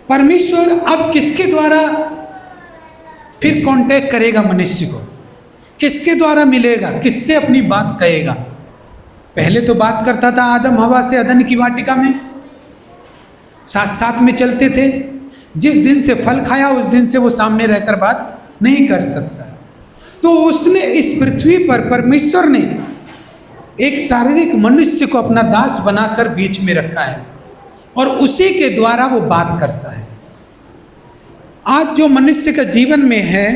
परमेश्वर अब किसके द्वारा फिर कांटेक्ट करेगा मनुष्य को? किसके द्वारा मिलेगा? किससे अपनी बात कहेगा? पहले तो बात करता था आदम हवा से अदन की वाटिका में, साथ साथ में चलते थे। जिस दिन से फल खाया उस दिन से वो सामने रहकर बात नहीं कर सकता। तो उसने इस पृथ्वी पर परमेश्वर ने एक शारीरिक मनुष्य को अपना दास बनाकर बीच में रखा है और उसी के द्वारा वो बात करता है। आज जो मनुष्य का जीवन में है,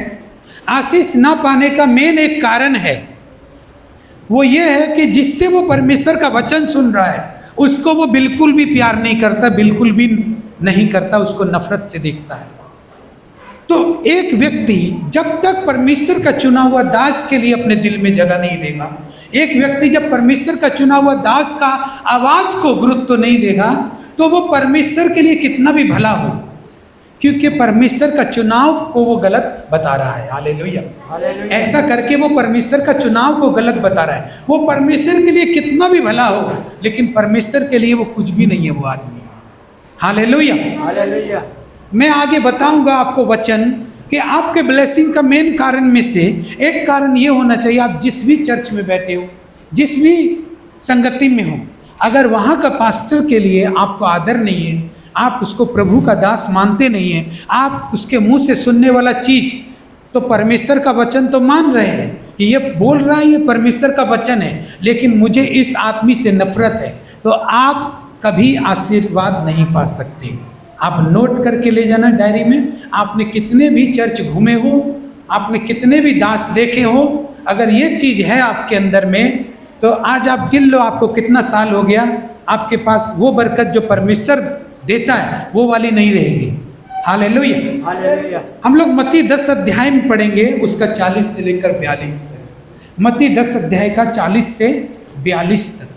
आशीष ना पाने का मेन एक कारण है, वो ये है कि जिससे वो परमेश्वर का वचन सुन रहा है उसको वो बिल्कुल भी प्यार नहीं करता, बिल्कुल भी नहीं करता, उसको नफरत से देखता है। तो एक व्यक्ति जब तक परमेश्वर का चुना हुआ दास के लिए अपने दिल में जगह नहीं देगा, एक व्यक्ति जब परमेश्वर का चुना हुआ दास का आवाज को गुरुत्व नहीं देगा, तो वो परमेश्वर के लिए कितना भी भला हो, क्योंकि परमेश्वर का चुनाव को वो गलत बता रहा है। हालेलुया। ऐसा करके वो परमेश्वर का चुनाव को गलत बता रहा है। वो परमेश्वर के लिए कितना भी भला हो, लेकिन परमेश्वर के लिए वो कुछ भी नहीं है वो आदमी। हालेलुया। मैं आगे बताऊंगा आपको वचन कि आपके ब्लेसिंग का मेन कारण में से एक कारण ये होना चाहिए, आप जिस भी चर्च में बैठे हो, जिस भी संगति में हो, अगर वहाँ का पास्टर के लिए आपको आदर नहीं है, आप उसको प्रभु का दास मानते नहीं हैं, आप उसके मुंह से सुनने वाला चीज तो परमेश्वर का वचन तो मान रहे हैं कि ये बोल रहा है, ये परमेश्वर का वचन है, लेकिन मुझे इस आदमी से नफरत है, तो आप कभी आशीर्वाद नहीं पा सकते। आप नोट करके ले जाना डायरी में। आपने कितने भी चर्च घूमे हो, आपने कितने भी दास देखे हो, अगर ये चीज है आपके अंदर में, तो आज आप गिन लो आपको कितना साल हो गया, आपके पास वो बरकत जो परमेश्वर देता है वो वाली नहीं रहेगी। हालेलुया। हम लोग मत्ती 10 अध्याय में पढ़ेंगे, उसका 40 से लेकर 42 तक। मत्ती 10 अध्याय का 40 से 42 तक।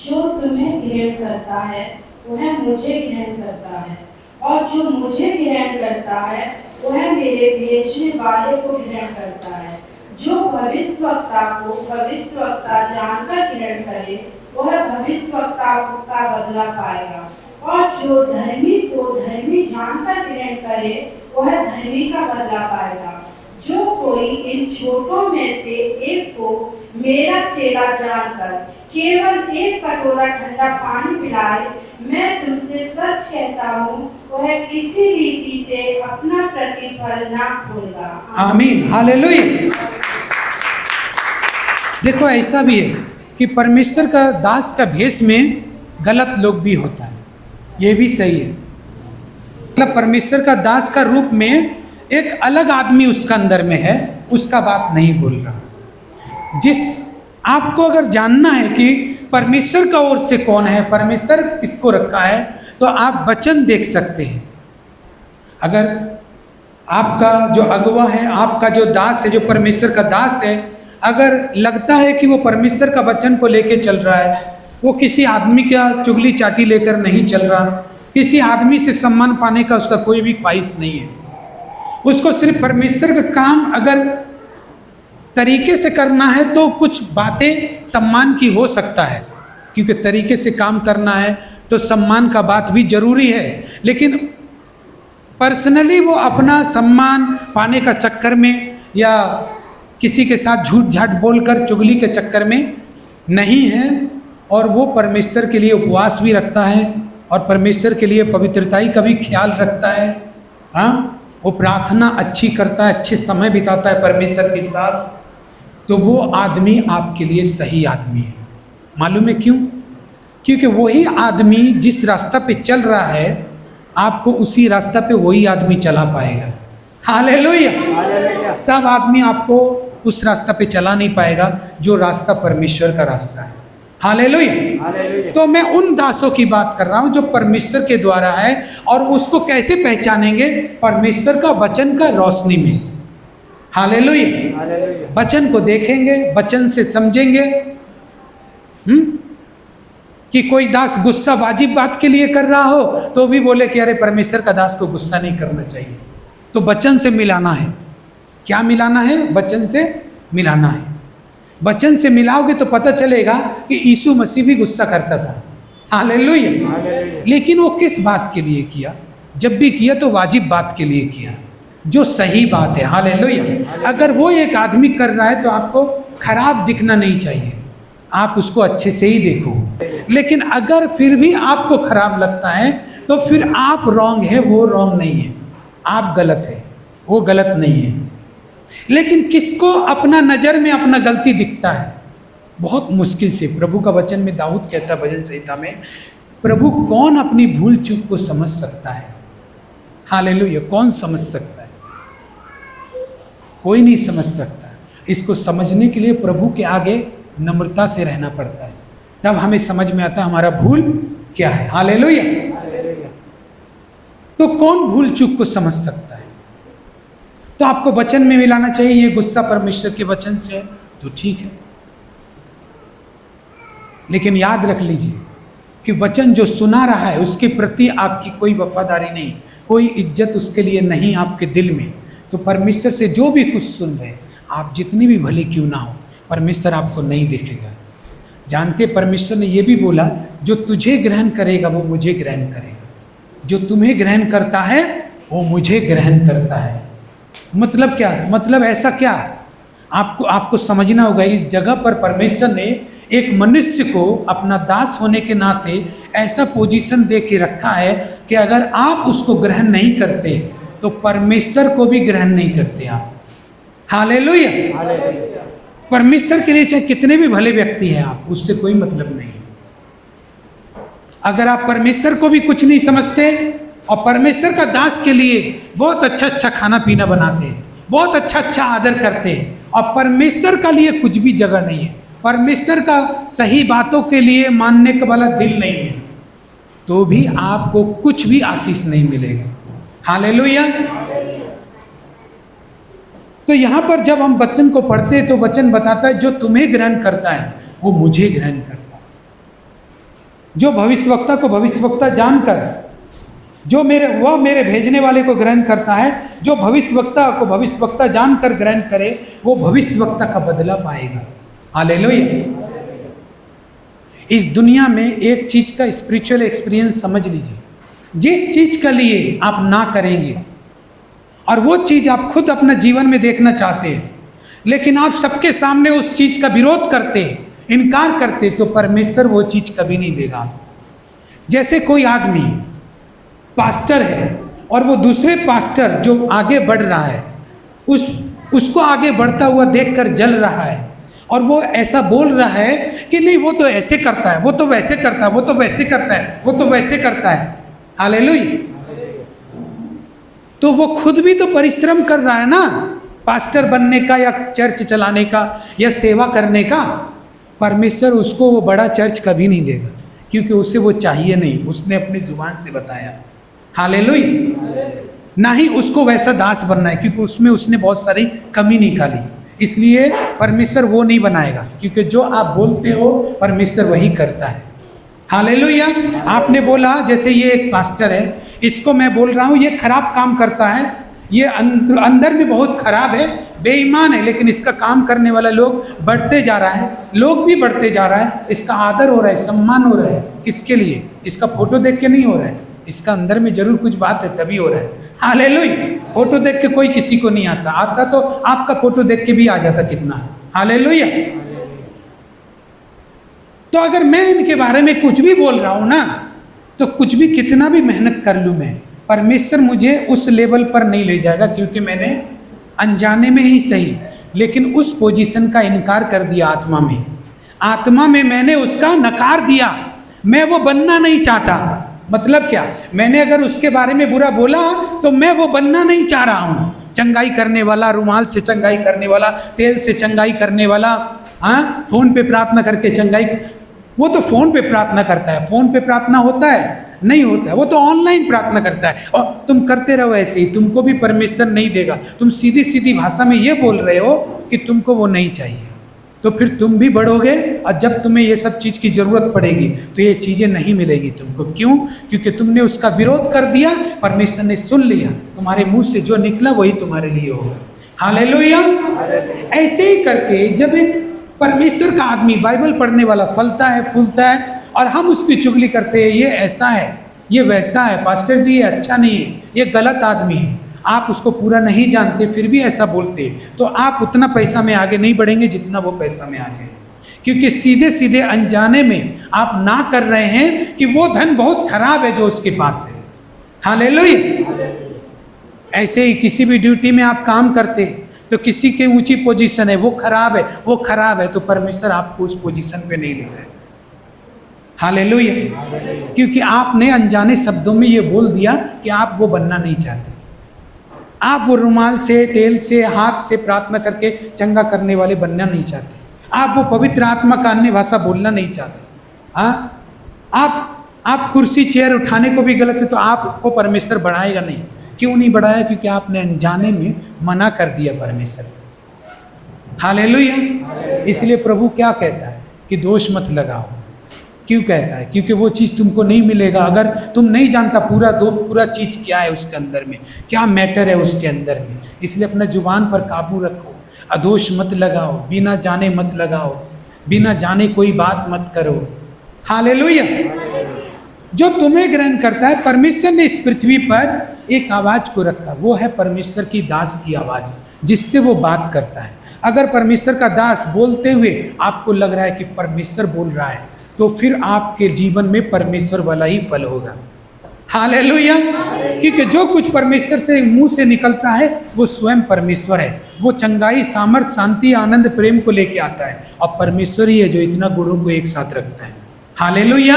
जो तुम्हें ग्रहण करता है वह मुझे ग्रहण करता है, और जो मुझे ग्रहण करता है वह मेरे भेजने वाले को ग्रहण करता है। जो भविष्यवक्ता को भविष्यवक्ता जानकर ग्रहण करे वह भविष्यवक्ता का बदला पाएगा, और जो धर्मी को धर्मी जानकर ग्रहण करे वह धर्मी का बदला पाएगा। जो कोई इन छोटों में से एक को मेरा चेला जानकर केवल एक कटोरा ठंडा पानी पिलाए, मैं तुमसे सच कहता हूँ वह किसी रीति से अपना प्रतिफल ना खोलेगा। आमीन। हालेलुया। देखो ऐसा भी है कि परमेश्वर का दास का भेष में गलत लोग भी होता है, ये भी सही है। मतलब परमेश्वर का दास का रूप में एक अलग आदमी उसका अंदर में है, उसका बात नहीं बोल रहा। जिस आपको अगर जानना है कि परमेश्वर का ओर से कौन है, परमेश्वर किसको रखा है, तो आप वचन देख सकते हैं। अगर आपका जो अगुवा है, आपका जो दास है, जो परमेश्वर का दास है, अगर लगता है कि वो परमेश्वर का वचन को लेके चल रहा है, वो किसी आदमी का चुगली चाटी लेकर नहीं चल रहा, किसी आदमी से सम्मान पाने का उसका कोई भी ख्वाहिश नहीं है, उसको सिर्फ परमेश्वर का काम अगर तरीके से करना है तो कुछ बातें सम्मान की हो सकता है, क्योंकि तरीके से काम करना है तो सम्मान का बात भी जरूरी है, लेकिन पर्सनली वो अपना सम्मान पाने का चक्कर में या किसी के साथ झूठ झाट बोलकर चुगली के चक्कर में नहीं है, और वो परमेश्वर के लिए उपवास भी रखता है और परमेश्वर के लिए पवित्रताई का भी ख्याल रखता है। हाँ, वो प्रार्थना अच्छी करता है, अच्छे समय बिताता है परमेश्वर के साथ, तो वो आदमी आपके लिए सही आदमी है। मालूम है क्यों? क्योंकि वही आदमी जिस रास्ता पे चल रहा है, आपको उसी रास्ता पे वही आदमी चला पाएगा। हालेलुया। सब आदमी आपको उस रास्ता पे चला नहीं पाएगा जो रास्ता परमेश्वर का रास्ता है। हालेलुया। तो मैं उन दासों की बात कर रहा हूं जो परमेश्वर के द्वारा है, और उसको कैसे पहचानेंगे? परमेश्वर का वचन का रोशनी में। हालेलुया। वचन को देखेंगे, वचन से समझेंगे। कि कोई दास गुस्सा वाजिब बात के लिए कर रहा हो तो भी बोले कि अरे परमेश्वर का दास को गुस्सा नहीं करना चाहिए, तो वचन से मिलाना है। क्या मिलाना है? वचन से मिलाना है। वचन से मिलाओगे तो पता चलेगा कि यीशु मसीह भी गुस्सा करता था। हालेलुया। लेकिन वो किस बात के लिए किया? जब भी किया तो वाजिब बात के लिए किया, जो सही बात है। हालेलुया। अगर वो एक आदमी कर रहा है तो आपको खराब दिखना नहीं चाहिए, आप उसको अच्छे से ही देखो। लेकिन अगर फिर भी आपको खराब लगता है तो फिर आप रॉन्ग है, वो रॉन्ग नहीं है, आप गलत है, वो गलत नहीं है। लेकिन किसको अपना नज़र में अपना गलती दिखता है? बहुत मुश्किल से। प्रभु का वचन में दाऊद कहता है भजन संहिता में, प्रभु कौन अपनी भूल चूक को समझ सकता है? हालेलुया। कौन समझ सकता है? कोई नहीं समझ सकता। इसको समझने के लिए प्रभु के आगे नम्रता से रहना पड़ता है, तब हमें समझ में आता है हमारा भूल क्या है। हालेलुया। तो कौन भूल चूक को समझ सकता है? तो आपको वचन में मिलाना चाहिए, ये गुस्सा परमेश्वर के वचन से है तो ठीक है। लेकिन याद रख लीजिए कि वचन जो सुना रहा है उसके प्रति आपकी कोई वफादारी नहीं, कोई इज्जत उसके लिए नहीं आपके दिल में, तो परमेश्वर से जो भी कुछ सुन रहे हैं, आप जितनी भी भली क्यों ना हो, परमेश्वर आपको नहीं देखेगा। जानते परमेश्वर ने यह भी बोला, जो तुझे ग्रहण करेगा वो मुझे ग्रहण करेगा, जो तुम्हें ग्रहण करता है वो मुझे ग्रहण करता है। मतलब क्या? मतलब ऐसा क्या? आपको समझना होगा। इस जगह पर परमेश्वर ने एक मनुष्य को अपना दास होने के नाते ऐसा पोजीशन दे के रखा है कि अगर आप उसको ग्रहण नहीं करते तो परमेश्वर को भी ग्रहण नहीं करते आप। हालेलुया। परमेश्वर के लिए चाहे कितने भी भले व्यक्ति हैं आप, उससे कोई मतलब नहीं। अगर आप परमेश्वर को भी कुछ नहीं समझते और परमेश्वर का दास के लिए बहुत अच्छा अच्छा खाना पीना बनाते हैं, बहुत अच्छा अच्छा आदर करते हैं, और परमेश्वर का लिए कुछ भी जगह नहीं है, परमेश्वर का सही बातों के लिए मानने का वाला दिल नहीं है, तो भी आपको कुछ भी आशीष नहीं मिलेगा। हालेलुया। तो यहाँ पर जब हम वचन को पढ़ते हैं तो वचन बताता है, जो तुम्हें ग्रहण करता है वो मुझे ग्रहण करता है। जो भविष्यवक्ता को भविष्यवक्ता जानकर, जो मेरे भेजने वाले को ग्रहण करता है, जो भविष्यवक्ता को भविष्यवक्ता जानकर ग्रहण करे वो भविष्यवक्ता का बदला पाएगा। हालेलुया। इस दुनिया में एक चीज का स्पिरिचुअल एक्सपीरियंस समझ लीजिए, जिस चीज के लिए आप ना करेंगे और वो चीज आप खुद अपना जीवन में देखना चाहते हैं, लेकिन आप सबके सामने उस चीज का विरोध करते, इनकार करते, तो परमेश्वर वो चीज कभी नहीं देगा। जैसे कोई आदमी पास्टर है और वो दूसरे पास्टर जो आगे बढ़ रहा है उसको आगे बढ़ता हुआ देखकर जल रहा है, और वो ऐसा बोल रहा है कि नहीं वो तो ऐसे करता है, वो तो वैसे करता है, वो तो वैसे करता है, वो तो वैसे करता है। हालेलुया। तो वो खुद भी तो परिश्रम कर रहा है ना, पास्टर बनने का या चर्च चलाने का या सेवा करने का। परमेश्वर उसको वो बड़ा चर्च कभी नहीं देगा, क्योंकि उसे वो चाहिए नहीं, उसने अपनी जुबान से बताया। हालेलुया। ना ही उसको वैसा दास बनना है, क्योंकि उसमें उसने बहुत सारी कमी निकाली, इसलिए परमेश्वर वो नहीं बनाएगा, क्योंकि जो आप बोलते हो परमेश्वर वही करता है। हालेलुया। आपने बोला जैसे ये एक पास्टर है, इसको मैं बोल रहा हूँ ये खराब काम करता है, ये अंदर में बहुत खराब है, बेईमान है, लेकिन इसका काम करने वाला लोग बढ़ते जा रहा है, लोग भी बढ़ते जा रहा है, इसका आदर हो रहा है, सम्मान हो रहा है। किसके लिए? इसका फोटो देख के नहीं हो रहा है, इसका अंदर में जरूर कुछ बात है तभी हो रहा है। हालेलुया। फोटो देख के कोई किसी को नहीं आता तो आपका फोटो देख के भी आ जाता कितना। हालेलुया। तो अगर मैं इनके बारे में कुछ भी बोल रहा हूं ना, तो कुछ भी कितना भी मेहनत कर लूं मैं, परमेश्वर मुझे उस लेवल पर नहीं ले जाएगा, क्योंकि मैंने अनजाने में ही सही लेकिन उस पोजीशन का इनकार कर दिया। आत्मा में मैंने उसका नकार दिया, मैं वो बनना नहीं चाहता। मतलब क्या? मैंने अगर उसके बारे में बुरा बोला तो मैं वो बनना नहीं चाह रहा हूँ। चंगाई करने वाला, रुमाल से चंगाई करने वाला, तेल से चंगाई करने वाला, हाँ, फोन पे प्रार्थना करके चंगाई, वो तो फोन पे प्रार्थना करता है। फोन पे प्रार्थना होता है? नहीं होता है, वो तो ऑनलाइन प्रार्थना करता है। और तुम करते रहो ऐसे ही, तुमको भी परमेश्वर नहीं देगा। तुम सीधी सीधी भाषा में ये बोल रहे हो कि तुमको वो नहीं चाहिए, तो फिर तुम भी बढ़ोगे, और जब तुम्हें ये सब चीज़ की ज़रूरत पड़ेगी तो ये चीज़ें नहीं मिलेगी तुमको। क्यों? क्योंकि तुमने उसका विरोध कर दिया, परमेश्वर ने सुन लिया, तुम्हारे मुंह से जो निकला वही तुम्हारे लिए होगा। हालेलुया। ऐसे ही करके जब एक परमेश्वर का आदमी, बाइबल पढ़ने वाला फलता है, फूलता है और हम उसकी चुगली करते हैं, ये ऐसा है, ये वैसा है, पास्टर जी ये अच्छा नहीं है, ये गलत आदमी है। आप उसको पूरा नहीं जानते फिर भी ऐसा बोलते, तो आप उतना पैसा में आगे नहीं बढ़ेंगे जितना वो पैसा में आगे, क्योंकि सीधे सीधे अनजाने में आप ना कर रहे हैं कि वो धन बहुत खराब है जो उसके पास है। हालेलुया। ऐसे ही किसी भी ड्यूटी में आप काम करते तो किसी की ऊंची पोजीशन है, वो खराब है, वो खराब है, तो परमेश्वर आपको उस पोजीशन पे नहीं ले जाए। हालेलुया। क्योंकि आपने अनजाने शब्दों में ये बोल दिया कि आप वो बनना नहीं चाहते। आप वो रुमाल से, तेल से, हाथ से प्रार्थना करके चंगा करने वाले बनना नहीं चाहते। आप वो पवित्र आत्मा का अन्य भाषा बोलना नहीं चाहते। हाँ, आप कुर्सी चेयर उठाने को भी गलत है तो आपको परमेश्वर बढ़ाएगा नहीं। क्यों नहीं बढ़ाया? क्योंकि आपने अनजाने में मना कर दिया परमेश्वर को। हालेलुया। इसलिए प्रभु क्या कहता है कि दोष मत लगाओ। क्यों कहता है? क्योंकि वो चीज़ तुमको नहीं मिलेगा अगर तुम नहीं जानता पूरा चीज़ क्या है उसके अंदर में, क्या मैटर है उसके अंदर में। इसलिए अपना जुबान पर काबू रखो, अदोष मत लगाओ, बिना जाने मत लगाओ, बिना जाने कोई बात मत करो। हालेलुया। जो तुम्हें ग्रहण करता है, परमेश्वर ने इस पृथ्वी पर एक आवाज़ को रखा, वो है परमेश्वर की दास की आवाज़, जिससे वो बात करता है। अगर परमेश्वर का दास बोलते हुए आपको लग रहा है कि परमेश्वर बोल रहा है, तो फिर आपके जीवन में परमेश्वर वाला ही फल होगा। हालेलुया। क्योंकि जो कुछ परमेश्वर से मुंह से निकलता है वो स्वयं परमेश्वर है। वो चंगाई, सामर्थ, शांति, आनंद, प्रेम को लेके आता है, और परमेश्वर ही है जो इतना गुणों को एक साथ रखता है। हालेलुया।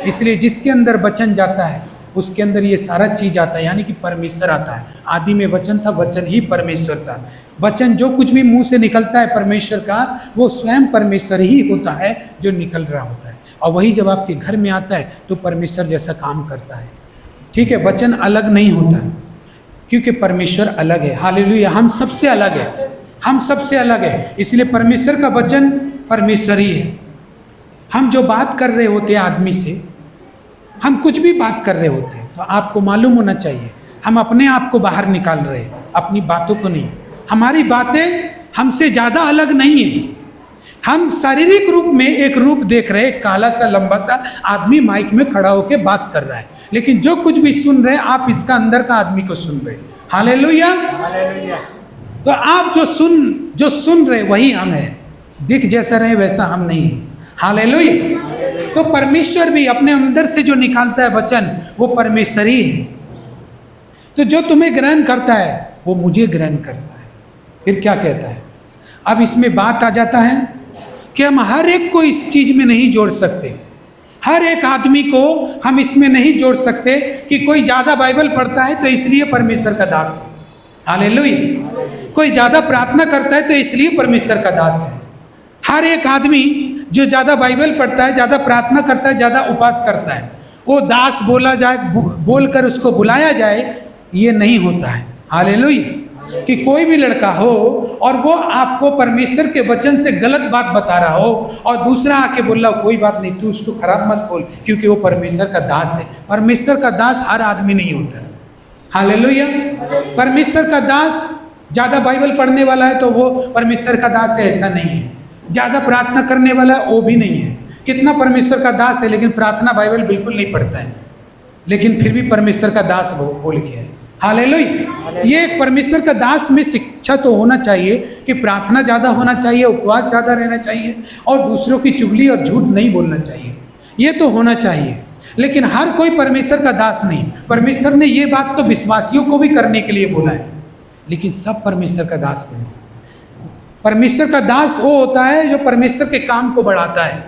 इसलिए जिसके अंदर वचन जाता है उसके अंदर ये सारा चीज आता है, यानी कि परमेश्वर आता है। आदि में वचन था, वचन ही परमेश्वर था। वचन जो कुछ भी मुंह से निकलता है परमेश्वर का, वो स्वयं परमेश्वर ही होता है जो निकल रहा होता है। और वही जब आपके घर में आता है तो परमेश्वर जैसा काम करता है। ठीक है, वचन अलग नहीं होता है क्योंकि परमेश्वर अलग है। हालेलुया। हम सबसे अलग है, हम सबसे अलग है। इसलिए परमेश्वर का वचन परमेश्वर ही है। हम जो बात कर रहे होते हैं आदमी से, हम कुछ भी बात कर रहे होते हैं, तो आपको मालूम होना चाहिए हम अपने आप को बाहर निकाल रहे हैं, अपनी बातों को नहीं। हमारी बातें हमसे ज़्यादा अलग नहीं है। हम शारीरिक रूप में एक रूप देख रहे हैं, काला सा लंबा सा आदमी माइक में खड़ा होकर बात कर रहा है, लेकिन जो कुछ भी सुन रहे हैं आप इसका अंदर का आदमी को सुन रहे हैं। हालेलुया। तो आप जो सुन रहे वही हम हैं। दिख जैसा रहे वैसा हम नहीं है। हालेलुया। तो परमेश्वर भी अपने अंदर से जो निकालता है वचन, वो परमेश्वर ही है। तो जो तुम्हें ग्रहण करता है वो मुझे ग्रहण करता है। फिर क्या कहता है? अब इसमें बात आ जाता है कि हम हर एक को इस चीज में नहीं जोड़ सकते। हर एक आदमी को हम इसमें नहीं जोड़ सकते कि कोई ज्यादा बाइबल पढ़ता है तो इसलिए परमेश्वर का दास है। हालेलुया। कोई ज्यादा प्रार्थना करता है तो इसलिए परमेश्वर का दास है। हर एक आदमी जो ज़्यादा बाइबल पढ़ता है, ज़्यादा प्रार्थना करता है, ज़्यादा उपवास करता है, वो दास बोला जाए, बोलकर उसको बुलाया जाए, ये नहीं होता है। हालेलुया। कि कोई भी लड़का हो और वो आपको परमेश्वर के वचन से गलत बात बता रहा हो और दूसरा आके बोल रहा हो कोई बात नहीं, तू उसको खराब मत बोल, क्योंकि वो परमेश्वर का दास है। परमेश्वर का दास हर आदमी नहीं होता। हालेलुया। परमेश्वर का दास ज़्यादा बाइबल पढ़ने वाला है तो वो परमेश्वर का दास है, ऐसा नहीं है। ज़्यादा प्रार्थना करने वाला वो भी नहीं है। कितना परमेश्वर का दास है लेकिन प्रार्थना बाइबल बिल्कुल नहीं पढ़ता है, लेकिन फिर भी परमेश्वर का दास बोल के है। हालेलुया। ये एक परमेश्वर का दास में शिक्षा तो होना चाहिए कि प्रार्थना ज़्यादा होना चाहिए, उपवास ज़्यादा रहना चाहिए और दूसरों की चुगली और झूठ नहीं बोलना चाहिए। ये तो होना चाहिए, लेकिन हर कोई परमेश्वर का दास नहीं। परमेश्वर ने ये बात तो विश्वासियों को भी करने के लिए बोला है, लेकिन सब परमेश्वर का दास नहीं। परमेश्वर का दास वो होता है जो परमेश्वर के काम को बढ़ाता है,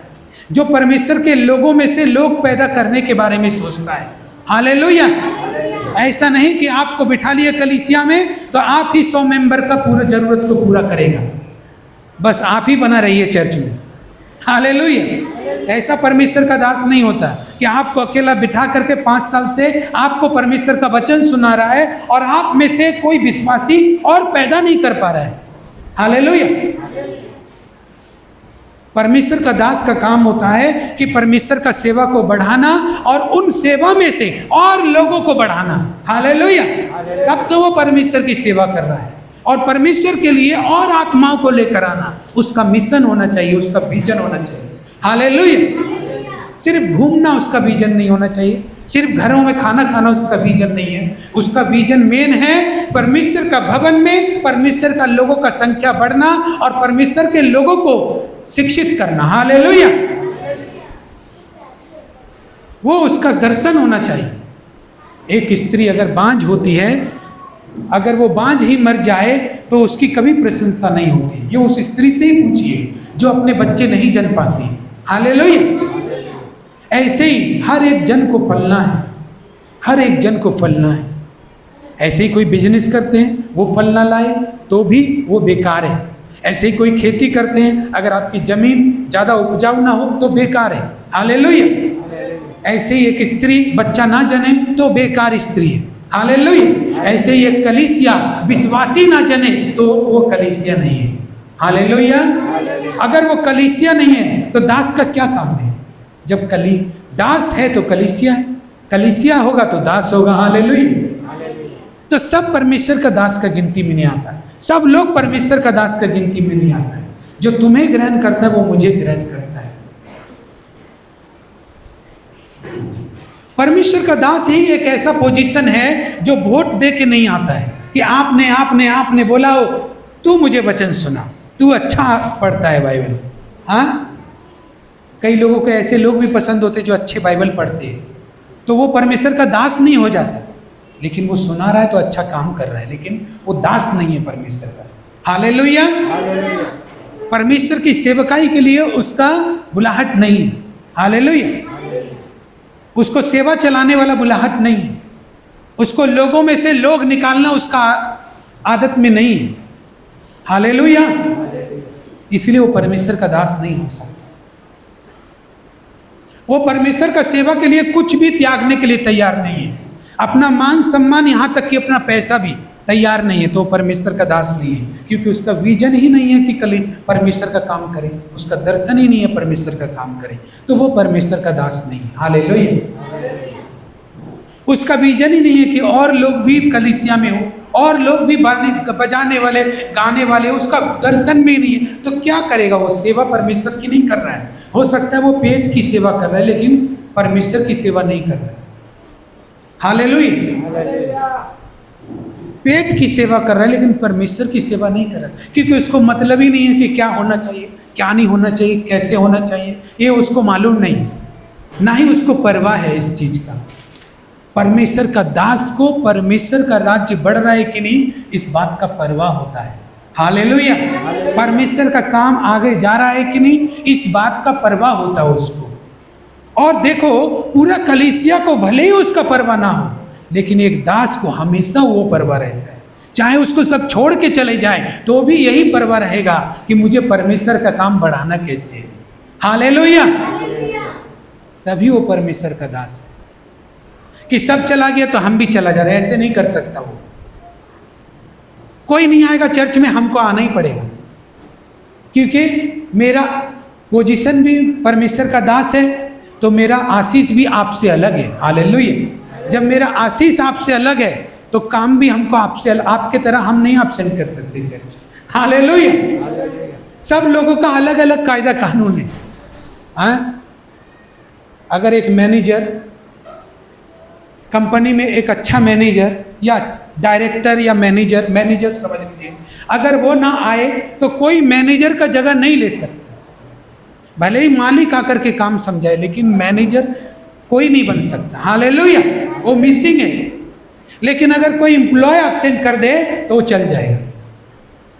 जो परमेश्वर के लोगों में से लोग पैदा करने के बारे में सोचता है। हालेलुया। ऐसा नहीं कि आपको बिठा लिया कलीसिया में तो आप ही 100 मेंबर का पूरा जरूरत को पूरा करेगा, बस आप ही बना रहिए चर्च में। हालेलुया। ऐसा परमेश्वर का दास नहीं होता कि आपको अकेला बिठा करके 5 साल से आपको परमेश्वर का वचन सुना रहा है और आप में से कोई विश्वासी और पैदा नहीं कर पा रहा है। हालेलुया। परमेश्वर का दास का काम होता है कि परमेश्वर का सेवा को बढ़ाना और उन सेवा में से और लोगों को बढ़ाना। हालेलुया। तब तो वो परमेश्वर की सेवा कर रहा है और परमेश्वर के लिए और आत्माओं को लेकर आना उसका मिशन होना चाहिए, उसका विजन होना चाहिए। हालेलुया। सिर्फ घूमना उसका विजन नहीं होना चाहिए, सिर्फ घरों में खाना खाना उसका विजन नहीं है। उसका विजन मेन है परमेश्वर का भवन में परमेश्वर का लोगों का संख्या बढ़ना और परमेश्वर के लोगों को शिक्षित करना। हालेलुया। वो उसका दर्शन होना चाहिए। एक स्त्री अगर बांझ होती है, अगर वो बांझ ही मर जाए तो उसकी कभी प्रशंसा नहीं होती। ये उस स्त्री से ही पूछिए जो अपने बच्चे नहीं जन पाती। हालेलुया। ऐसे ही हर एक जन को फलना है, हर एक जन को फलना है। ऐसे ही कोई बिजनेस करते हैं, वो फल ना लाए तो भी वो बेकार है। ऐसे ही कोई खेती करते हैं, अगर आपकी जमीन ज़्यादा उपजाऊ ना हो तो बेकार है। हालेलुया। ऐसे ही एक स्त्री बच्चा ना जने तो बेकार स्त्री है। हालेलुया। ऐसे ही एक कलीसिया विश्वासी ना जने तो वो कलीसिया नहीं है। हालेलुया। अगर वो कलीसिया नहीं है तो दास का क्या काम है? जब दास है तो कलीसिया है, कलीसिया होगा तो दास होगा। हालेलुया। तो सब परमेश्वर का दास का गिनती में नहीं आता है, सब लोग परमेश्वर का दास का गिनती में नहीं आता है। जो तुम्हें ग्रहण करता है वो मुझे ग्रहण करता है। परमेश्वर का दास ही एक ऐसा पोजीशन है जो वोट दे के नहीं आता है कि आपने बोला हो तू मुझे वचन सुना, तू अच्छा पढ़ता है बाइबल। हाँ, कई लोगों को ऐसे लोग भी पसंद होते जो अच्छे बाइबल पढ़ते हैं, तो वो परमेश्वर का दास नहीं हो जाता, लेकिन वो सुना रहा है तो अच्छा काम कर रहा है, लेकिन वो दास नहीं है परमेश्वर का। हालेलुया। परमेश्वर की सेवकाई के लिए उसका बुलाहट नहीं है। हालेलुया। उसको सेवा चलाने वाला बुलाहट नहीं है, उसको लोगों में से लोग निकालना उसका आदत में नहीं है। हालेलुया। इसलिए वो परमेश्वर का दास नहीं हो सकता। वो परमेश्वर का सेवा के लिए कुछ भी त्यागने के लिए तैयार नहीं है, अपना मान सम्मान, यहाँ तक कि अपना पैसा भी तैयार नहीं है, तो परमेश्वर का दास नहीं है। क्योंकि उसका विजन ही नहीं है कि कल परमेश्वर का काम करे, उसका दर्शन ही नहीं है परमेश्वर का काम करे, तो वो परमेश्वर का दास नहीं है। हालेलुया। उसका विजन ही नहीं है कि और लोग भी कलीसिया में हो, और लोग भी बजाने वाले गाने वाले, उसका दर्शन भी नहीं है, तो क्या करेगा? वो सेवा परमेश्वर की नहीं कर रहा है। हो सकता है वो पेट की सेवा कर रहा है, लेकिन परमेश्वर की सेवा नहीं कर रहा है। हालेलुया। पेट की सेवा कर रहा है लेकिन परमेश्वर की सेवा नहीं कर रहा, क्योंकि उसको मतलब ही नहीं है कि क्या होना चाहिए, क्या नहीं होना चाहिए, कैसे होना चाहिए, ये उसको मालूम नहीं है, ना ही उसको परवाह है इस चीज का। परमेश्वर का दास को परमेश्वर का राज्य बढ़ रहा है कि नहीं, इस बात का परवाह होता है। हालेलुया। परमेश्वर का काम आगे जा रहा है कि नहीं, इस बात का परवाह होता है उसको। और देखो, पूरा कलीसिया को भले ही उसका परवाह ना हो, लेकिन एक दास को हमेशा वो परवाह रहता है। चाहे उसको सब छोड़ के चले जाए तो भी यही परवाह रहेगा कि मुझे परमेश्वर का काम बढ़ाना कैसे है। हालेलुया। तभी वो परमेश्वर का दास है। कि सब चला गया तो हम भी चला जा रहे, ऐसे नहीं कर सकता वो। कोई नहीं आएगा चर्च में, हमको आना ही पड़ेगा, क्योंकि मेरा पोजीशन भी परमेश्वर का दास है, तो मेरा आशीष भी आपसे अलग है। हालेलुया। जब मेरा आशीष आपसे अलग है तो काम भी हमको आपसे आपके तरह हम नहीं एब्सेंट कर सकते चर्च। हालेलुया। सब लोगों का अलग अलग कायदा कानून है। अगर एक मैनेजर कंपनी में, एक अच्छा मैनेजर या डायरेक्टर या मैनेजर समझ लीजिए, अगर वो ना आए तो कोई मैनेजर का जगह नहीं ले सकता। भले ही मालिक आकर के काम समझाए, लेकिन मैनेजर कोई नहीं बन सकता। हालेलुया। वो मिसिंग है। लेकिन अगर कोई एम्प्लॉय एब्सेंट कर दे तो वो चल जाएगा।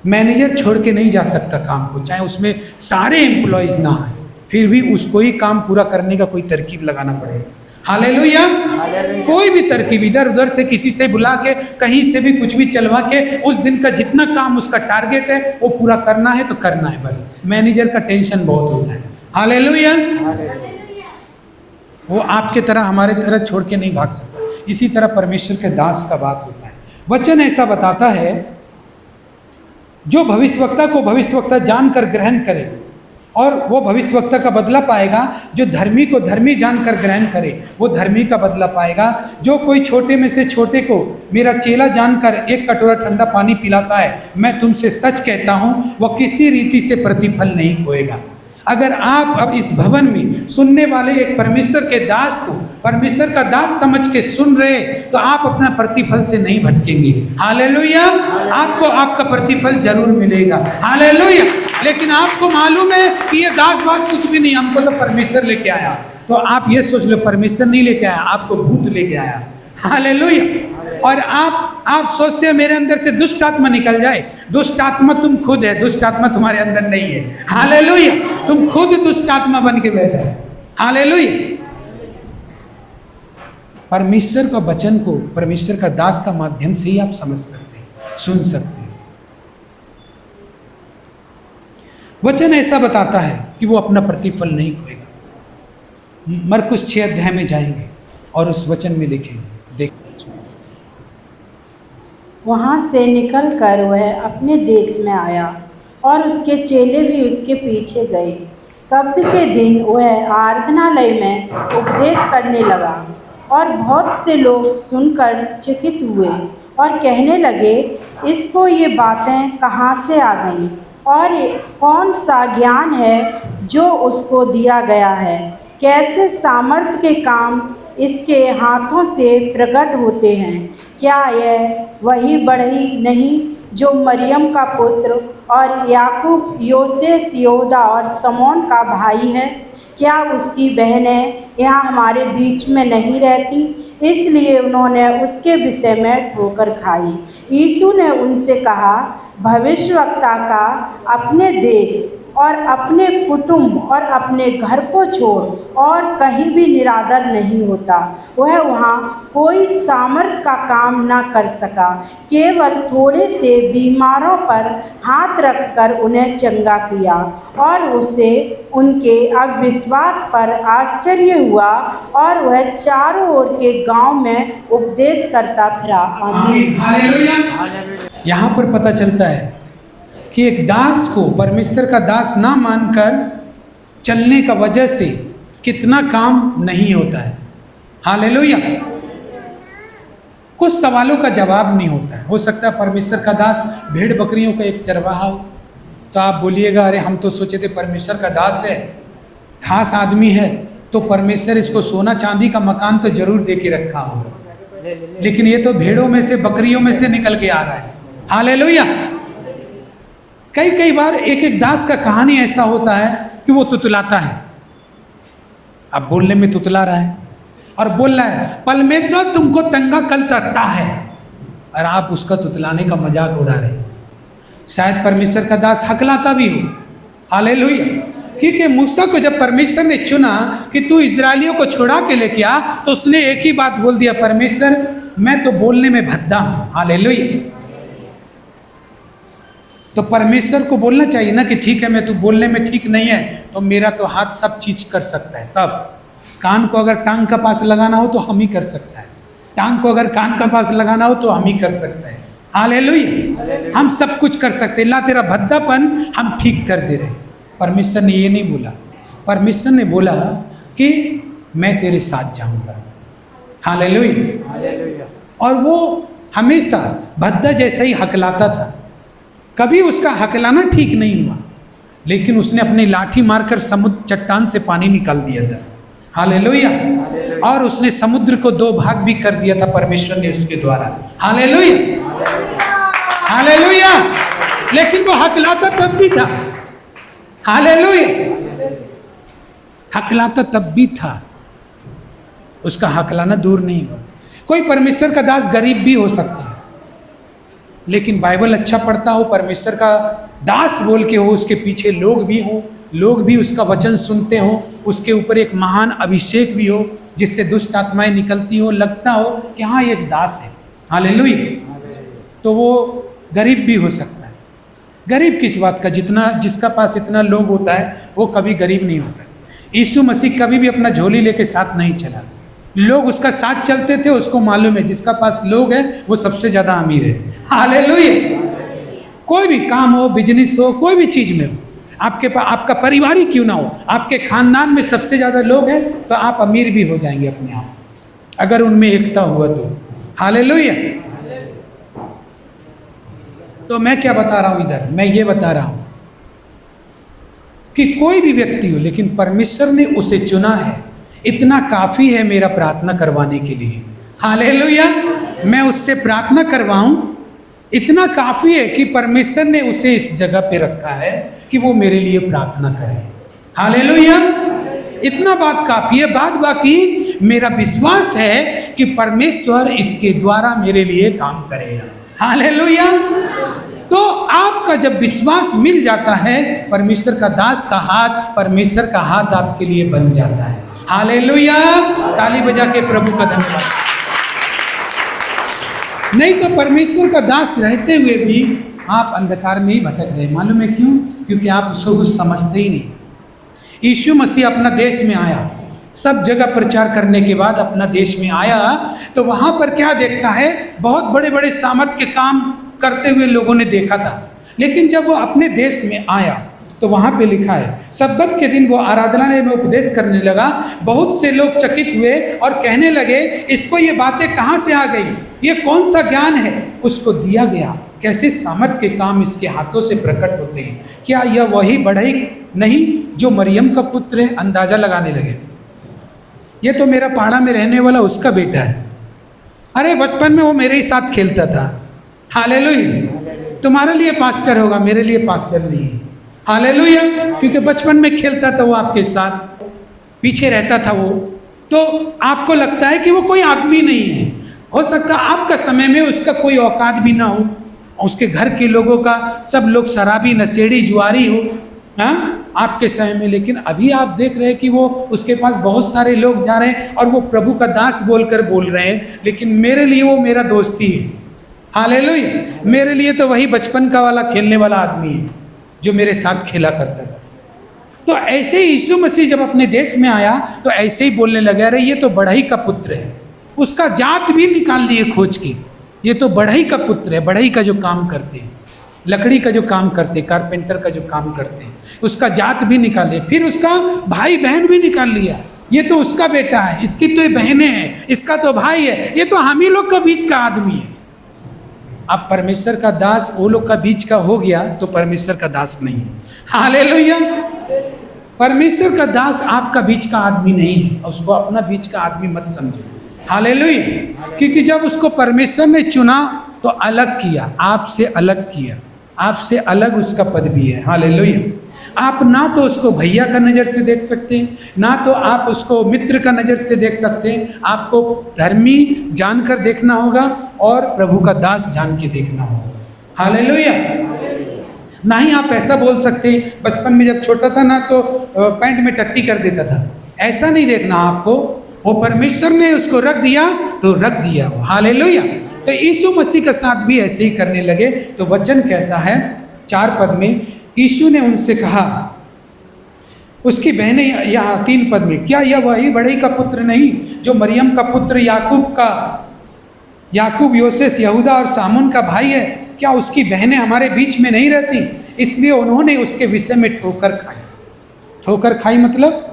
मैनेजर छोड़ के नहीं जा सकता काम को, चाहे उसमें सारे एम्प्लॉयज ना आए, फिर भी उसको ही काम पूरा करने का कोई तरकीब लगाना पड़ेगा। हालेलुया। कोई भी तरकीब, इधर उधर से किसी से बुला के, कहीं से भी कुछ भी चलवा के, उस दिन का जितना काम उसका टारगेट है वो पूरा करना है तो करना है बस। मैनेजर का टेंशन बहुत होता है। हालेलुया। वो आपके तरह हमारे तरह छोड़ के नहीं भाग सकता। इसी तरह परमेश्वर के दास का बात होता है। वचन ऐसा बताता है, जो भविष्यवक्ता को भविष्यवक्ता जानकर ग्रहण करे, और वो भविष्यवक्ता का बदला पाएगा। जो धर्मी को धर्मी जानकर ग्रहण करे वो धर्मी का बदला पाएगा। जो कोई छोटे में से छोटे को मेरा चेला जानकर एक कटोरा ठंडा पानी पिलाता है, मैं तुमसे सच कहता हूँ वह किसी रीति से प्रतिफल नहीं खोएगा। अगर आप अब इस भवन में सुनने वाले एक परमेश्वर के दास को परमेश्वर का दास समझ के सुन रहे, तो आप अपना प्रतिफल से नहीं भटकेंगे। हालेलुया। आपको आपका प्रतिफल जरूर मिलेगा। हालेलुया। लेकिन आपको मालूम है कि ये दास वास कुछ भी नहीं, हमको तो परमेश्वर लेके आया, तो आप ये सोच लो परमेश्वर नहीं लेके आया, आपको भूत लेके आया। हालेलुया। और आप सोचते हो मेरे अंदर से दुष्ट आत्मा निकल जाए। दुष्ट आत्मा तुम खुद है, दुष्ट आत्मा तुम्हारे अंदर नहीं है। हालेलुया। तुम खुद दुष्ट आत्मा बन के बैठे हो। हालेलुया। परमेश्वर का वचन को परमेश्वर का दास का माध्यम से ही आप समझ सकते हैं, सुन सकते हैं। वचन ऐसा बताता है कि वो अपना प्रतिफल नहीं खोएगा। मरकुस 6 अध्याय में जाएंगे और उस वचन में लिखेंगे, देख। वहाँ से निकलकर वह अपने देश में आया और उसके चेले भी उसके पीछे गए। सब्त के दिन वह आराधनालय में उपदेश करने लगा और बहुत से लोग सुनकर चकित हुए और कहने लगे, इसको ये बातें कहाँ से आ गईं और कौन सा ज्ञान है जो उसको दिया गया है? कैसे सामर्थ्य के काम इसके हाथों से प्रकट होते हैं? क्या यह वही बढ़ई नहीं जो मरियम का पुत्र और याकूब, योसेस, यहूदा और शमौन का भाई है? क्या उसकी बहनें यहाँ हमारे बीच में नहीं रहती? इसलिए उन्होंने उसके विषय में ठोकर खाई। यीशु ने उनसे कहा, भविष्यवक्ता का अपने देश और अपने कुटुंब और अपने घर को छोड़ और कहीं भी निरादर नहीं होता। वह वहाँ कोई सामर्थ का काम न कर सका, केवल थोड़े से बीमारों पर हाथ रखकर उन्हें चंगा किया। और उसे उनके अविश्वास पर आश्चर्य हुआ और वह चारों ओर के गांव में उपदेश करता फिरा। आमीन। हालेलुया। यहाँ पर पता चलता है कि एक दास को परमेश्वर का दास ना मानकर चलने का वजह से कितना काम नहीं होता है। हालेलुया। कुछ सवालों का जवाब नहीं होता है। हो सकता है परमेश्वर का दास भेड़ बकरियों का एक चरवाहा हो, तो आप बोलिएगा, अरे हम तो सोचे थे परमेश्वर का दास है, खास आदमी है, तो परमेश्वर इसको सोना चांदी का मकान तो जरूर दे के रखा होगा, लेकिन ये तो भेड़ों में से बकरियों में से निकल के आ रहा है। हालेलुया। कई बार एक दास का कहानी ऐसा होता है कि वो तुतलाता है, अब बोलने में तुतला रहा है और बोल रहा है, परमेश्वर तुमको तंगा कल तकता है, और आप उसका तुतलाने का मजाक उड़ा रहे हैं। शायद परमेश्वर का दास हकलाता भी हो। हालेलुया। क्योंकि मूसा को जब परमेश्वर ने चुना कि तू इजरायलियों को छुड़ा के लेके आ, तो उसने एक ही बात बोल दिया, परमेश्वर मैं तो बोलने में भद्दा हूं। हालेलुया। तो परमेश्वर को बोलना चाहिए ना कि ठीक है, मैं तू बोलने में ठीक नहीं है, तो मेरा तो हाथ सब चीज कर सकता है, सब। कान को अगर टांग का पास लगाना हो तो हम ही कर सकता है, टांग को अगर कान का पास लगाना हो तो हम ही कर सकते हैं। हालेलुया। हम सब कुछ कर सकते हैं। ला तेरा भद्दापन हम ठीक कर दे रहे। परमेश्वर ने ये नहीं बोला। परमेश्वर ने बोला कि मैं तेरे साथ जाऊंगा। हालेलुया। और वो हमेशा भद्दा जैसा ही हकलाता था। कभी उसका हकलाना ठीक नहीं हुआ, लेकिन उसने अपनी लाठी मारकर समुद्र चट्टान से पानी निकाल दिया था। हालेलुया। और उसने समुद्र को 2 भाग भी कर दिया था परमेश्वर ने उसके द्वारा। हालेलुया। हालेलुया। लेकिन वो हकलाता तब भी था। हालेलुया। हकलाता तब भी था, उसका हकलाना दूर नहीं हुआ। कोई परमेश्वर का दास गरीब भी हो सकता है, लेकिन बाइबल अच्छा पढ़ता हो, परमेश्वर का दास बोल के हो, उसके पीछे लोग भी हो, लोग भी उसका वचन सुनते हो, उसके ऊपर एक महान अभिषेक भी हो जिससे दुष्ट आत्माएं निकलती हो, लगता हो कि हाँ ये एक दास है। हालेलुया। तो वो गरीब भी हो सकता है। गरीब किस बात का, जिसका पास इतना लोग होता है वो कभी गरीब नहीं होता। यीशु मसीह कभी भी अपना झोली लेके साथ नहीं चला, लोग उसका साथ चलते थे। उसको मालूम है जिसका पास लोग है वो सबसे ज्यादा अमीर है। हालेलुया। कोई भी काम हो, बिजनेस हो, कोई भी चीज में हो, आपके पास आपका परिवार ही क्यों ना हो, आपके खानदान में सबसे ज्यादा लोग हैं तो आप अमीर भी हो जाएंगे अपने आप, अगर उनमें एकता हुआ तो। हालेलुया। तो मैं क्या बता रहा हूं इधर, मैं ये बता रहा हूं कि कोई भी व्यक्ति हो, लेकिन परमेश्वर ने उसे चुना है, इतना काफ़ी है मेरा प्रार्थना करवाने के लिए। हालेलुया। मैं उससे प्रार्थना करवाऊं, इतना काफ़ी है कि परमेश्वर ने उसे इस जगह पे रखा है कि वो मेरे लिए प्रार्थना करे। हालेलुया। इतना बात काफ़ी है। बात बाकी मेरा विश्वास है कि परमेश्वर इसके द्वारा मेरे लिए काम करेगा। हालेलुया। तो आपका जब विश्वास मिल जाता है, परमेश्वर का दास का हाथ, परमेश्वर का हाथ आपके लिए बन जाता है। हालेलुया। ताली बजा के प्रभु का धन्यवाद। नहीं तो परमेश्वर का दास रहते हुए भी आप अंधकार में ही भटक रहे। मालूम है क्यों? क्योंकि आप उसको कुछ समझते ही नहीं। यीशु मसीह अपना देश में आया, सब जगह प्रचार करने के बाद अपना देश में आया, तो वहाँ पर क्या देखता है? बहुत बड़े बड़े सामर्थ के काम करते हुए लोगों ने देखा था। लेकिन जब वो अपने देश में आया तो वहाँ पे लिखा है, सब्बत के दिन वो आराधनालय में उपदेश करने लगा। बहुत से लोग चकित हुए और कहने लगे, इसको ये बातें कहाँ से आ गई? ये कौन सा ज्ञान है उसको दिया गया? कैसे सामर्थ के काम इसके हाथों से प्रकट होते हैं? क्या यह वही बढ़ई नहीं जो मरियम का पुत्र है? अंदाजा लगाने लगे, ये तो मेरा पहाड़ा में रहने वाला उसका बेटा है। अरे बचपन में वो मेरे ही साथ खेलता था। हालेलुया। तुम्हारे लिए पास्टर होगा, मेरे लिए पास्टर नहीं है। हालेलुया। क्योंकि बचपन में खेलता था वो आपके साथ, पीछे रहता था वो, तो आपको लगता है कि वो कोई आदमी नहीं है। हो सकता है आपका समय में उसका कोई औकात भी ना हो, उसके घर के लोगों का सब लोग शराबी, नशेड़ी, जुआरी हो, हाँ, आपके समय में। लेकिन अभी आप देख रहे हैं कि वो उसके पास बहुत सारे लोग जा रहे हैं और वो प्रभु का दास बोलकर बोल रहे हैं। लेकिन मेरे लिए वो मेरा दोस्ती है। हालेलुया। मेरे लिए तो वही बचपन का वाला खेलने वाला आदमी है जो मेरे साथ खेला करता था। तो ऐसे ही यीशु मसीह जब अपने देश में आया तो ऐसे ही बोलने लगा, अरे ये तो बढ़ई का पुत्र है। उसका जात भी निकाल लिए खोज की, ये तो बढ़ई का पुत्र है। बढ़ई का जो काम करते हैं, लकड़ी का जो काम करते हैं, कारपेंटर का जो काम करते हैं, उसका जात भी निकाले। फिर उसका भाई बहन भी निकाल लिया, ये तो उसका बेटा है, इसकी तो बहनें हैं, इसका तो भाई है, ये तो हम ही लोग का बीच का आदमी है। अब परमेश्वर का दास वो लोग का बीच का हो गया तो परमेश्वर का दास नहीं है। हालेलुया। परमेश्वर का दास आपका बीच का आदमी नहीं है, उसको अपना बीच का आदमी मत समझो। हालेलुया। क्योंकि जब उसको परमेश्वर ने चुना तो अलग किया, आपसे अलग किया, आपसे अलग उसका पद भी है। हालेलुया। आप ना तो उसको भैया का नज़र से देख सकते हैं, ना तो आप उसको मित्र का नज़र से देख सकते हैं। आपको धर्मी जानकर देखना होगा और प्रभु का दास जान के देखना होगा। हालेलुया। ना ही आप ऐसा बोल सकते हैं, बचपन में जब छोटा था ना तो पैंट में टट्टी कर देता था, ऐसा नहीं देखना आपको। वो परमेश्वर ने उसको रख दिया तो रख दिया वो। हालेलुया। तो यीशु मसीह के साथ भी ऐसे ही करने लगे। तो वचन कहता है 4 पद में, यीशु ने उनसे कहा, उसकी बहनें, यहाँ 3 पद में, क्या यह वही बढ़ई का पुत्र नहीं जो मरियम का पुत्र याकूब, योसेस, यहूदा और सामुन का भाई है? क्या उसकी बहनें हमारे बीच में नहीं रहती? इसलिए उन्होंने उसके विषय में ठोकर खाई। ठोकर खाई मतलब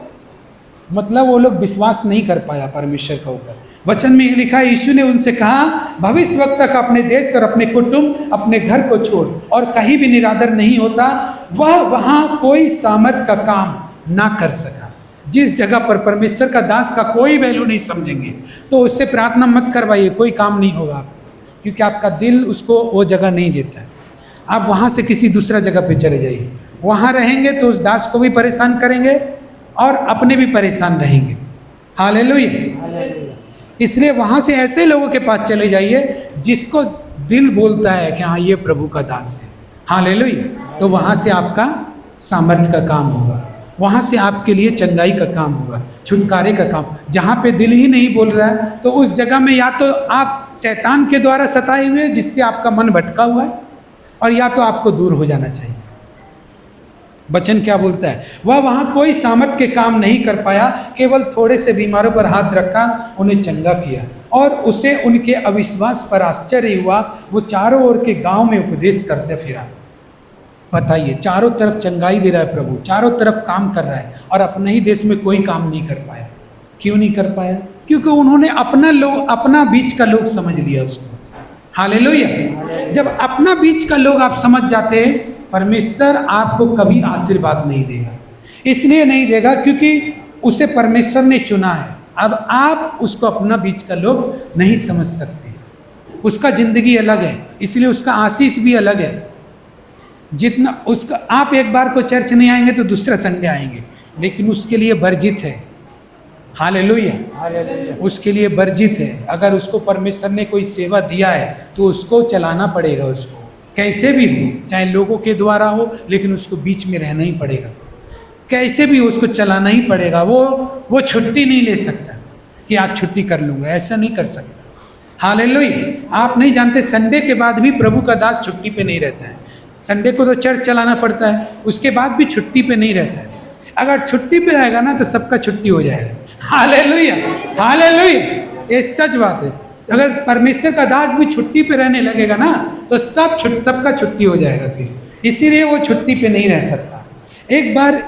वो लोग विश्वास नहीं कर पाया परमेश्वर के ऊपर। वचन में लिखा है, यीशु ने उनसे कहा, भविष्य वक्त तक अपने देश और अपने कुटुंब, अपने घर को छोड़ और कहीं भी निरादर नहीं होता। वह वहाँ कोई सामर्थ का काम ना कर सका। जिस जगह पर परमेश्वर का दास का कोई वैल्यू नहीं समझेंगे तो उससे प्रार्थना मत करवाइए, कोई काम नहीं होगा आपको, क्योंकि आपका दिल उसको वो जगह नहीं देता है। आप वहाँ से किसी दूसरा जगह पे चले जाइए, वहाँ रहेंगे तो उस दास को भी परेशान करेंगे और अपने भी परेशान रहेंगे। हालेलुया। इसलिए वहाँ से ऐसे लोगों के पास चले जाइए जिसको दिल बोलता है कि हाँ ये प्रभु का दास है। हालेलुया। तो वहाँ से आपका सामर्थ्य का काम होगा, वहाँ से आपके लिए चंगाई का काम होगा, छुटकारे का काम। जहाँ पे दिल ही नहीं बोल रहा है तो उस जगह में या तो आप शैतान के द्वारा सताए हुए जिससे आपका मन भटका हुआ है, और या तो आपको दूर हो जाना चाहिए। वचन क्या बोलता है? वह वहाँ कोई सामर्थ के काम नहीं कर पाया, केवल थोड़े से बीमारों पर हाथ रखा, उन्हें चंगा किया। और उसे उनके अविश्वास पर आश्चर्य हुआ। वो चारों ओर के गांव में उपदेश करते फिरा। बताइए, चारों तरफ चंगाई दे रहा है प्रभु, चारों तरफ काम कर रहा है, और अपने ही देश में कोई काम नहीं कर पाया। क्यों नहीं कर पाया? क्योंकि उन्होंने अपना बीच का लोग समझ लिया उसको। हालेलुया। जब अपना बीच का लोग आप समझ जाते हैं, परमेश्वर आपको कभी आशीर्वाद नहीं देगा। इसलिए नहीं देगा क्योंकि उसे परमेश्वर ने चुना है। अब आप उसको अपना बीच का लोग नहीं समझ सकते। उसका जिंदगी अलग है, इसलिए उसका आशीष भी अलग है। जितना उसका, आप एक बार को चर्च नहीं आएंगे तो दूसरा संडे आएंगे, लेकिन उसके लिए वर्जित है। हालेलुया, उसके लिए वर्जित है। अगर उसको परमेश्वर ने कोई सेवा दिया है तो उसको चलाना पड़ेगा, उसको कैसे भी हो, चाहे लोगों के द्वारा हो, लेकिन उसको बीच में रहना ही पड़ेगा। कैसे भी उसको चलाना ही पड़ेगा। वो छुट्टी नहीं ले सकता कि आज छुट्टी कर लूँगा, ऐसा नहीं कर सकता। हालेलुया। आप नहीं जानते, संडे के बाद भी प्रभु का दास छुट्टी पे नहीं रहता है। संडे को तो चर्च चलाना पड़ता है, उसके बाद भी छुट्टी पे नहीं रहता है। अगर छुट्टी पे रहेगा ना तो सबका छुट्टी हो जाएगा। हालेलुया, हालेलुया, ये सच बात है। अगर परमेश्वर का दास भी छुट्टी पे रहने लगेगा ना तो सबका छुट्टी हो जाएगा फिर, इसीलिए वो छुट्टी पे नहीं रह सकता। एक बार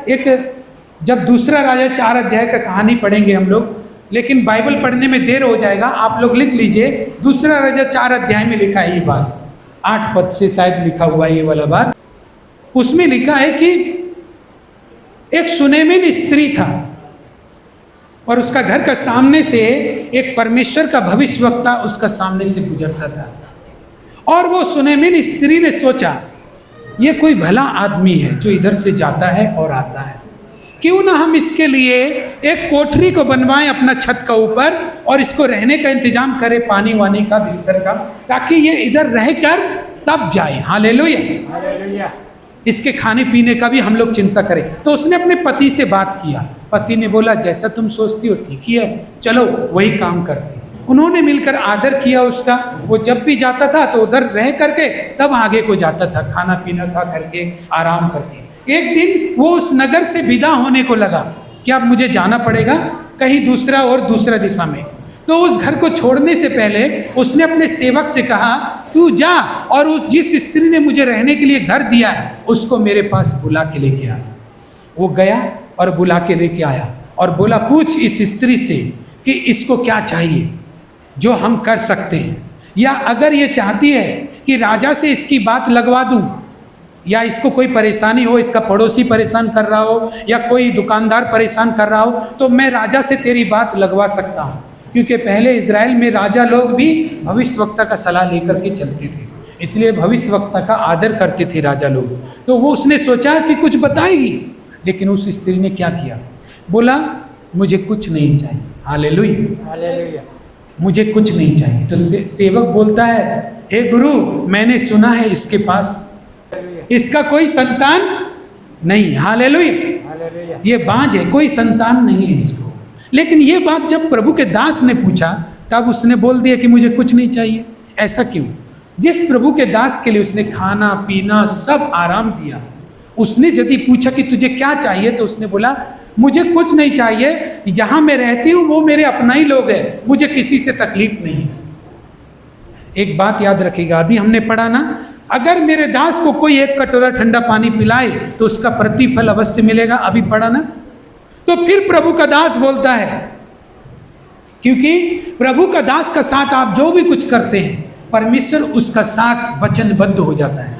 जब दूसरा राजा 4 अध्याय का कहानी पढ़ेंगे हम लोग, लेकिन बाइबल पढ़ने में देर हो जाएगा, आप लोग लिख लीजिए। दूसरा राजा 4 अध्याय में लिखा है ये बात, 8 पद से शायद लिखा हुआ है ये वाला बात। उसमें लिखा है कि एक सुनेमिन स्त्री था और उसका घर का सामने से एक परमेश्वर का भविष्यवक्ता उसका सामने से गुजरता था। और वो सुनेमिन स्त्री ने सोचा, ये कोई भला आदमी है जो इधर से जाता है और आता है, क्यों ना हम इसके लिए एक कोठरी को बनवाएं अपना छत का ऊपर और इसको रहने का इंतजाम करें, पानी वानी का, बिस्तर का, ताकि ये इधर रहकर तब जाए। हालेलुया। इसके खाने पीने का भी हम लोग चिंता करें। तो उसने अपने पति से बात किया। पति ने बोला, जैसा तुम सोचती हो ठीक ही है, चलो वही काम करते। उन्होंने मिलकर आदर किया उसका। वो जब भी जाता था तो उधर रह करके तब आगे को जाता था, खाना पीना खा करके, आराम करके। एक दिन वो उस नगर से विदा होने को लगा कि अब मुझे जाना पड़ेगा कहीं दूसरा दिशा में। तो उस घर को छोड़ने से पहले उसने अपने सेवक से कहा, तू जा और जिस स्त्री ने मुझे रहने के लिए घर दिया है उसको मेरे पास बुला के लेके आ। वो गया और बुला के लेके आया और बोला, पूछ इस स्त्री से कि इसको क्या चाहिए जो हम कर सकते हैं, या अगर ये चाहती है कि राजा से इसकी बात लगवा दूं, या इसको कोई परेशानी हो, इसका पड़ोसी परेशान कर रहा हो या कोई दुकानदार परेशान कर रहा हो, तो मैं राजा से तेरी बात लगवा सकता हूँ। क्योंकि पहले इजराइल में राजा लोग भी भविष्यवक्ता का सलाह लेकर के चलते थे, इसलिए भविष्यवक्ता का आदर करते थे राजा लोग। तो वो उसने सोचा कि कुछ बताएगी, लेकिन उस स्त्री ने क्या किया, बोला मुझे कुछ नहीं चाहिए। हालेलुया, मुझे कुछ नहीं चाहिए। तो सेवक बोलता है, हे गुरु, मैंने सुना है इसके पास इसका कोई संतान नहीं। हालेलुया, ये बांझ है, कोई संतान नहीं है इसको। लेकिन ये बात जब प्रभु के दास ने पूछा तब उसने बोल दिया कि मुझे कुछ नहीं चाहिए। ऐसा क्यों? जिस प्रभु के दास के लिए उसने खाना पीना सब आराम दिया, उसने यदि पूछा कि तुझे क्या चाहिए, तो उसने बोला मुझे कुछ नहीं चाहिए, जहां मैं रहती हूं वो मेरे अपना ही लोग हैं, मुझे किसी से तकलीफ नहीं। एक बात याद रखिएगा, अभी हमने पढ़ा ना, अगर मेरे दास को कोई एक कटोरा ठंडा पानी पिलाए तो उसका प्रतिफल अवश्य मिलेगा। अभी पढ़ा ना। तो फिर प्रभु का दास बोलता है, क्योंकि प्रभु का दास का साथ आप जो भी कुछ करते हैं, परमेश्वर उसका साथ वचनबद्ध हो जाता है।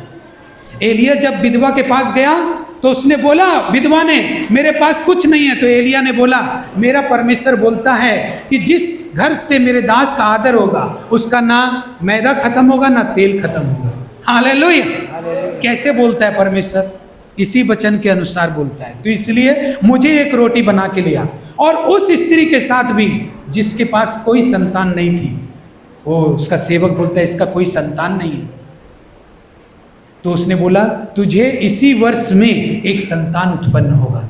एलिया जब विधवा के पास गया तो उसने बोला, विधवा ने, मेरे पास कुछ नहीं है। तो एलिया ने बोला, मेरा परमेश्वर बोलता है कि जिस घर से मेरे दास का आदर होगा उसका ना मैदा खत्म होगा ना तेल खत्म होगा। हालेलुया। कैसे बोलता है परमेश्वर? इसी वचन के अनुसार बोलता है। तो इसलिए मुझे एक रोटी बना के लिया। और उस स्त्री के साथ भी जिसके पास कोई संतान नहीं थी, वो उसका सेवक बोलता है इसका कोई संतान नहीं है। तो उसने बोला, तुझे इसी वर्ष में एक संतान उत्पन्न होगा।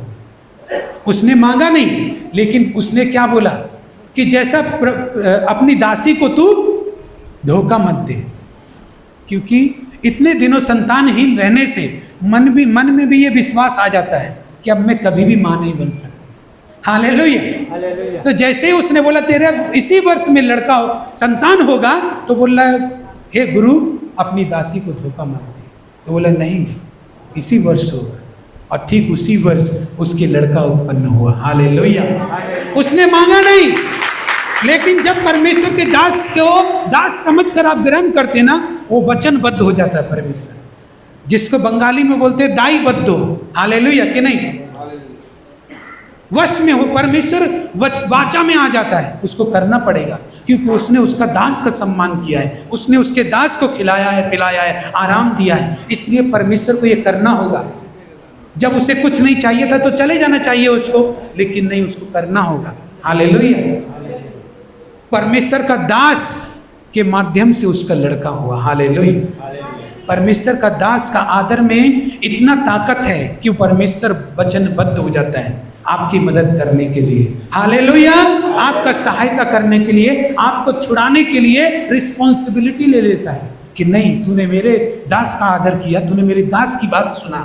उसने मांगा नहीं, लेकिन उसने क्या बोला कि जैसा अपनी दासी को तू धोखा मत दे, क्योंकि इतने दिनों संतानहीन रहने से मन में भी ये विश्वास आ जाता है कि अब मैं कभी भी मां नहीं बन सकती। हालेलुया। तो जैसे ही उसने बोला तेरे इसी वर्ष में लड़का संतान होगा, तो बोला, हे गुरु, अपनी दासी को धोखा मत दे। तो बोला नहीं, इसी वर्ष होगा। और ठीक उसी वर्ष उसके लड़का उत्पन्न हुआ। हालेलुया। उसने मांगा नहीं, लेकिन जब परमेश्वर के दास को दास समझकर आप ग्रहण करते ना, वो वचनबद्ध हो जाता है परमेश्वर, जिसको बंगाली में बोलते हैं दाई बद्दो। हालेलुया कि नहीं? वश में हो, परमेश्वर वाचा में आ जाता है, उसको करना पड़ेगा, क्योंकि उसने उसका दास का सम्मान किया है, उसने उसके दास को खिलाया है, पिलाया है, आराम दिया है, इसलिए परमेश्वर को ये करना होगा। जब उसे कुछ नहीं चाहिए था तो चले जाना चाहिए उसको, लेकिन नहीं, उसको करना होगा। हालेलुया। परमेश्वर का दास के माध्यम से उसका लड़का हुआ। हालेलुया। परमेश्वर का दास का आदर में इतना ताकत है कि परमेश्वर वचनबद्ध हो जाता है आपकी मदद करने के लिए। हालेलुया। आपका सहायता करने के लिए, आपको छुड़ाने के लिए रिस्पॉन्सिबिलिटी ले लेता है कि नहीं, तूने मेरे दास का आदर किया, तूने मेरे दास की बात सुना,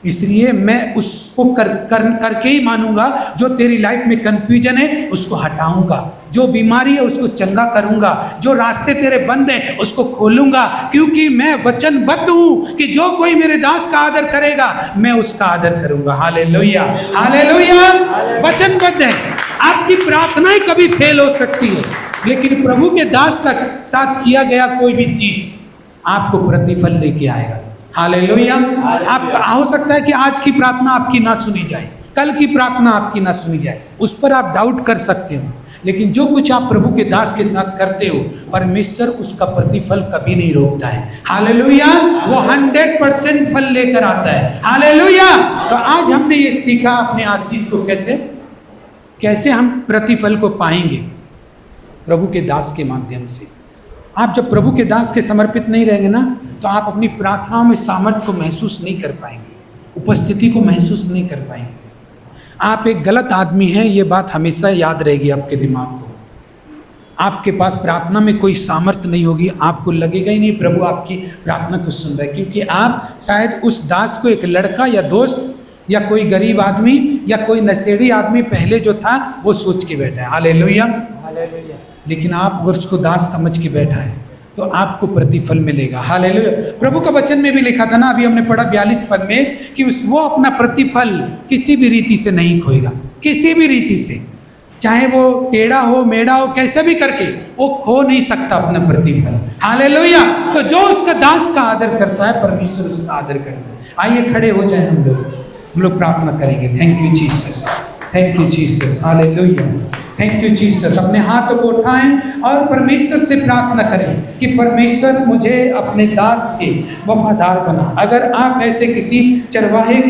इसलिए मैं उसको करके ही मानूंगा। जो तेरी लाइफ में कंफ्यूजन है उसको हटाऊंगा, जो बीमारी है उसको चंगा करूंगा, जो रास्ते तेरे बंद है उसको खोलूंगा, क्योंकि मैं वचनबद्ध हूं कि जो कोई मेरे दास का आदर करेगा मैं उसका आदर करूंगा। हालेलुया। हालेलुया। वचनबद्ध है। आपकी प्रार्थनाएं कभी फेल हो सकती है, लेकिन प्रभु के दास का साथ किया गया कोई भी चीज आपको प्रतिफल लेके आएगा। हालेलुया। आपका हो सकता है कि आज की प्रार्थना आपकी ना सुनी जाए, कल की प्रार्थना आपकी ना सुनी जाए, उस पर आप डाउट कर सकते हो, लेकिन जो कुछ आप प्रभु के दास के साथ करते हो, परमेश्वर उसका प्रतिफल कभी नहीं रोकता है। हालेलुया। वो 100% फल लेकर आता है। हालेलुया। तो आज हमने ये सीखा अपने आशीष को कैसे हम प्रतिफल को पाएंगे, प्रभु के दास के माध्यम से। आप जब प्रभु के दास के समर्पित नहीं रहेंगे ना, तो आप अपनी प्रार्थनाओं में सामर्थ्य को महसूस नहीं कर पाएंगे, उपस्थिति को महसूस नहीं कर पाएंगे। आप एक गलत आदमी हैं, ये बात हमेशा याद रहेगी आपके दिमाग को। आपके पास प्रार्थना में कोई सामर्थ्य नहीं होगी, आपको लगेगा ही नहीं प्रभु आपकी प्रार्थना को सुन रहा है, क्योंकि आप शायद उस दास को एक लड़का या दोस्त या कोई गरीब आदमी या कोई नशेड़ी आदमी पहले जो था वो सोच के बैठा है। हालेलुया। लेकिन आप अगर उसको दास समझ के बैठा है तो आपको प्रतिफल मिलेगा। हालेलुया। प्रभु का वचन में भी लिखा था ना, अभी हमने पढ़ा 42 पद में, कि वो अपना प्रतिफल किसी भी रीति से नहीं खोएगा, किसी भी रीति से, चाहे वो टेढ़ा हो मेढ़ा हो, कैसे भी करके वो खो नहीं सकता अपना प्रतिफल। हालेलुया। तो जो उसका दास का आदर करता है, परमेश्वर उसका आदर करता है। आइए खड़े हो जाए, हम लोग प्रार्थना करेंगे। Thank you Jesus, thank you Jesus. Hallelujah. Thank you Jesus. अपने हाथों को उठाएं और परमेश्वर से प्रार्थना करें कि परमेश्वर मुझे अपने दास के वफादार बना। अगर आप ऐसे किसी चरवाहे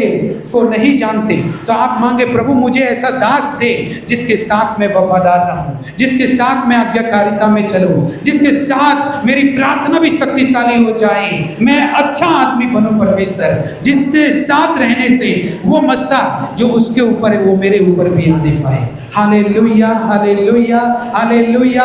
को नहीं जानते तो आप मांगे, प्रभु मुझे ऐसा दास दे जिसके साथ मैं वफादार रहूं, जिसके साथ मैं आज्ञाकारिता में चलूं, जिसके साथ मेरी प्रार्थना भी शक्तिशाली हो जाए, मैं अच्छा आदमी बनूं परमेश्वर, जिसके साथ रहने से वो मस्सा जो उसके ऊपर है वो मेरे ऊपर भी आने पाए। हालेलुया। हालेलुया। हालेलुया। हालेलुया।